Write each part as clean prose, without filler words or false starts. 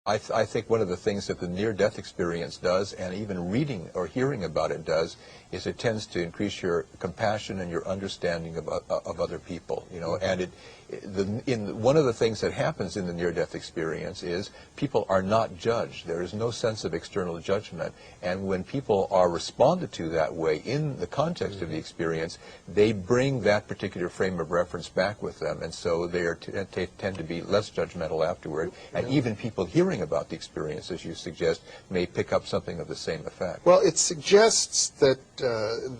I think one of the things that the near-death experience does, and even reading or hearing about it does, is it tends to increase your compassion and your understanding of other people. You know, and one of the things that happens in the near-death experience is people are not judged. There is no sense of external judgment, and when people are responded to that way in the context of the experience, they bring that particular frame of reference back with them, and so they tend to be less judgmental afterward, and even people hearing about the experience, as you suggest, may pick up something of the same effect. Well, it suggests that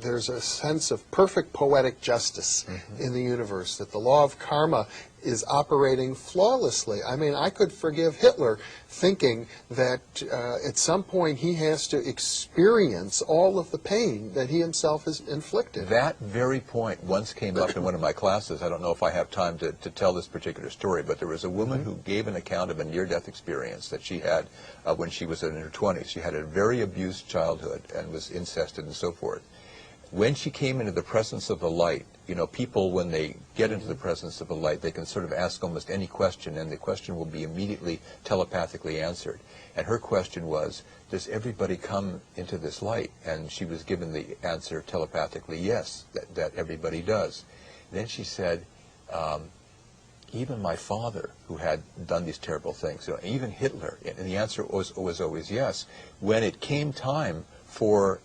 there's a sense of perfect poetic justice in the universe, that the law of karma is operating flawlessly. I mean, I could forgive Hitler thinking that at some point he has to experience all of the pain that he himself has inflicted. That very point once came up in one of my classes. I don't know if I have time to tell this particular story, but there was a woman who gave an account of a near-death experience that she had when she was in her 20s. She had a very abused childhood and was incested and so forth. When she came into the presence of the light, you know, people, when they get into the presence of the light, they can sort of ask almost any question, and the question will be immediately telepathically answered. And her question was, does everybody come into this light? And she was given the answer telepathically, yes, that everybody does. Then she said, even my father, who had done these terrible things, you know, even Hitler, and the answer was always yes. When it came time for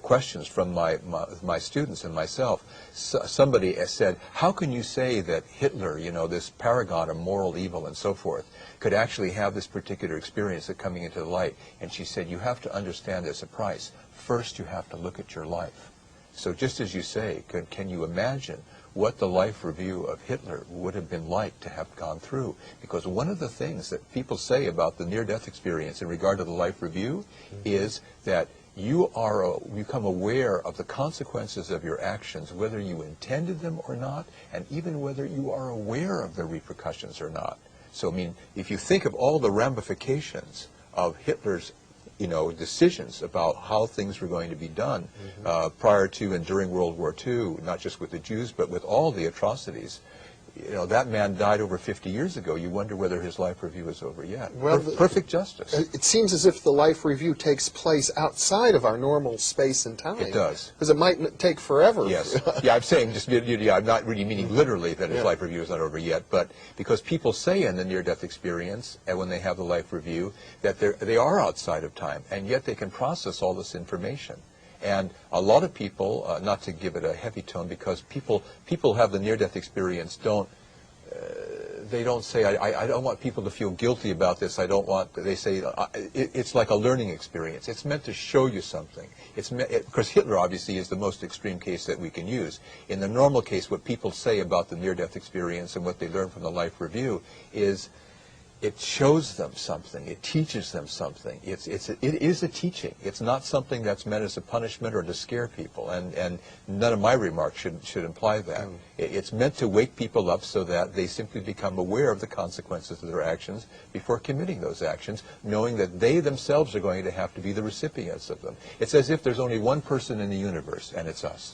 questions from my students and myself, somebody said, how can you say that Hitler, you know, this paragon of moral evil and so forth, could actually have this particular experience of coming into the light? And she said, you have to understand there's a price. First, you have to look at your life. So just as you say, can you imagine what the life review of Hitler would have been like to have gone through? Because one of the things that people say about the near-death experience in regard to the life review is that you become aware of the consequences of your actions, whether you intended them or not, and even whether you are aware of the repercussions or not. So, I mean, if you think of all the ramifications of Hitler's decisions about how things were going to be done prior to and during World War II, not just with the Jews, but with all the atrocities. You know, that man died over 50 years ago. You wonder whether his life review is over yet. Well, perfect justice. It seems as if the life review takes place outside of our normal space and time. It does. Because it might take forever. Yes. Yeah, I'm saying, I'm not really meaning literally that his life review is not over yet, but because people say in the near-death experience, and when they have the life review, that they are outside of time, and yet they can process all this information. And a lot of people, not to give it a heavy tone, because people have the near-death experience, they don't say, I don't want people to feel guilty about this. I don't want, they say, it's like a learning experience. It's meant to show you something. Because Hitler obviously is the most extreme case that we can use. In the normal case, what people say about the near-death experience and what they learn from the life review is, it shows them something. It teaches them something. It is a teaching. It's not something that's meant as a punishment or to scare people. And none of my remarks should imply that. It's meant to wake people up so that they simply become aware of the consequences of their actions before committing those actions, knowing that they themselves are going to have to be the recipients of them. It's as if there's only one person in the universe, and it's us.